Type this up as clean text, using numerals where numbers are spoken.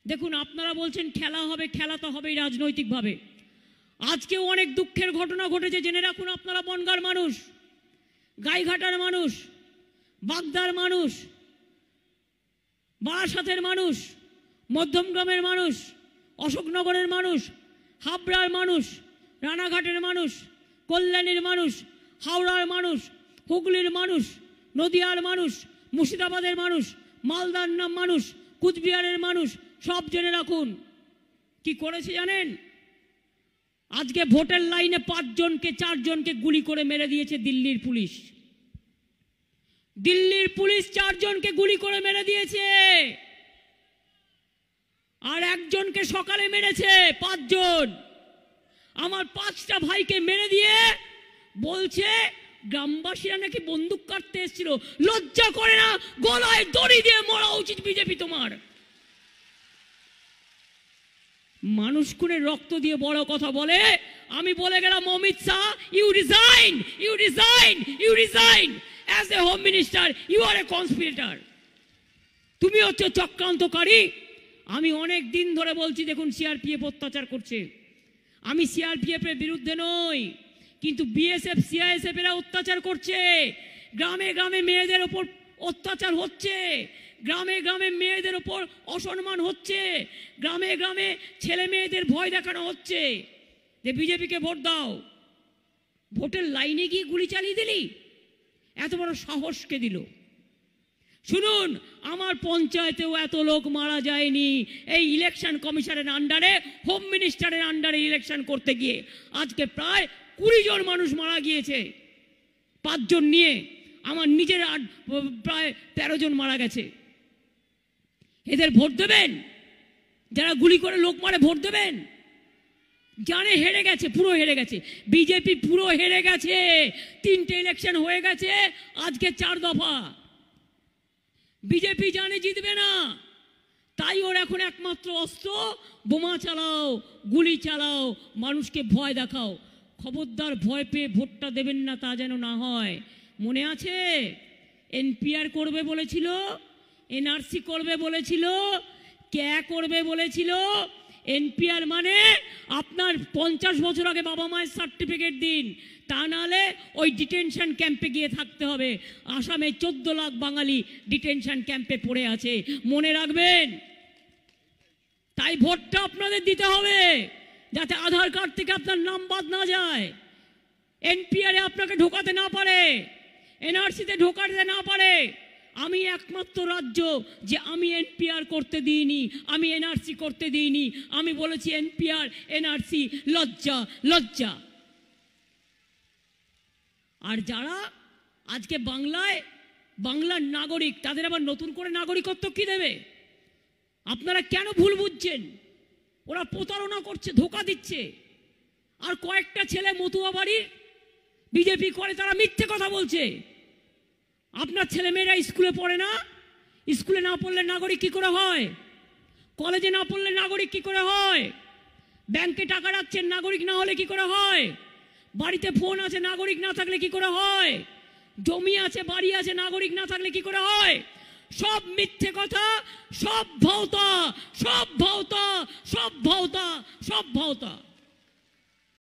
দেখুন, আপনারা বলছেন খেলা হবে, খেলা তো হবেই রাজনৈতিকভাবে। আজকেও অনেক দুঃখের ঘটনা ঘটেছে, জেনে রাখুন। আপনারা বনগাঁর মানুষ, গাইঘাটার মানুষ, বাগদার মানুষ, বারাসাতের মানুষ, মধ্যমগ্রামের মানুষ, অশোকনগরের মানুষ, হাবড়ার মানুষ, রানাঘাটের মানুষ, কল্যাণীর মানুষ, হাওড়ার মানুষ, হুগলির মানুষ, নদিয়ার মানুষ, মুর্শিদাবাদের মানুষ, মালদার মানুষ, কুচবিহারের মানুষ সব জেনে রাখুন কি করেছে জানেন? আজকে ভোটের লাইনে 5 জনকে 4 জনকে গুলি করে মেরে দিয়েছে দিল্লির পুলিশ। দিল্লির পুলিশ 4 জনকে গুলি করে মেরে দিয়েছে, আর একজনকে সকালে মেরেছে। 5 জন আমার 5টা ভাইকে মেরে দিয়ে বলছে গ্রামবাসীরা নাকি বন্দুক কাটতে এসেছিল। লজ্জা করে না? গলায় দড়ি দিয়ে মরা উচিত বিজেপি তোমার। মানুষ খুনে রক্ত দিয়ে বড় কথা বলে। আমি বলে গেলাম, Amit Shah, you resign, you resign, you resign as a home minister. You are a conspirator. তুমি হচ্ছে চক্রান্তকারী। আমি অনেক দিন ধরে বলছি, দেখুন সিআরপিএফ অত্যাচার করছে। আমি সিআরপিএফ এর বিরুদ্ধে নই, কিন্তু বিএসএফ সিআইএসএফ এরা অত্যাচার করছে। গ্রামে গ্রামে মেয়েদের ওপর অত্যাচার হচ্ছে, গ্রামে গ্রামে মেয়েদের ওপর অসম্মান হচ্ছে, গ্রামে গ্রামে ছেলে মেয়েদের ভয় দেখানো হচ্ছে যে বিজেপিকে ভোট দাও। ভোটের লাইনে গিয়ে গুলি চালিয়ে দিলি? এত বড় সাহসকে দিল? শুনুন, আমার পঞ্চায়েতেও এত লোক মারা যায়নি এই ইলেকশন কমিশনের আন্ডারে, হোম মিনিস্টারের আন্ডারে ইলেকশন করতে গিয়ে। আজকে প্রায় 20 জন মানুষ মারা গিয়েছে, 5 জন নিয়ে। আমার নিজের প্রায় 13 জন মারা গেছে। এদের ভোট দেবেন? যারা গুলি করে লোক মারে ভোট দেবেন? জানে হেরে গেছে, পুরো হেরে গেছে বিজেপি, পুরো হেরে গেছে। 3টে ইলেকশন হয়ে গেছে, আজকে 4 দফা। বিজেপি জানে জিতবে না, তাই ওর এখন একমাত্র অস্ত্র বোমা চালাও, গুলি চালাও, মানুষকে ভয় দেখাও। খবরদার ভয় পেয়ে ভোটটা দেবেন না, তা যেন না হয়। মনে আছে এনপিআর করবে বলেছিল, এনআরসি করবে বলেছিল, ক্যা করবে বলেছিল। এনপিআর মানে আপনার 50 বছর আগে বাবা মায়ের সার্টিফিকেট দিন, তা নাহলে ওই ডিটেনশন ক্যাম্পে গিয়ে থাকতে হবে। আসামে 14 লাখ বাঙালি ডিটেনশন ক্যাম্পে পড়ে আছে, মনে রাখবেন। তাই ভোটটা আপনাদের দিতে হবে, যাতে আধার কার্ড থেকে আপনার নাম বাদ না যায়, এনপিআরে আপনাকে ঢোকাতে না পারে, এনআরসিতে ঢোকাতে না পারে। আমি একমাত্র রাজ্য যে আমি এনপিআর করতে দিইনি, আমি এনআরসি করতে দিইনি। আমি বলেছি এনপিআর এনআরসি লজ্জা, লজ্জা। আর যারা আজকে বাংলার নাগরিক, তাদের আবার নতুন করে নাগরিকত্ব কি দেবে? আপনারা কেন ভুল বুঝছেন? ওরা প্রতারণা করছে, ধোকা দিচ্ছে। আর কয়েকটা ছেলে মতুয়া বাড়ির বিজেপি করে, তারা মিথ্যে কথা বলছে। আপনার ছেলেমেয়েরা স্কুলে পড়ে না? স্কুলে না পড়লে নাগরিক কি করে হয়? কলেজে না পড়লে নাগরিক কি করে হয়? ব্যাংকে টাকা রাখছেন, নাগরিক না হলে কি করে হয়? বাড়িতে ফোন আছে, নাগরিক না থাকলে কি করে হয়? জমি আছে, বাড়ি আছে, নাগরিক না থাকলে কি করে হয়? সব মিথ্যে কথা, সব ভাওতা, সব ভাওতা, সব ভাওতা, সব ভাওতা।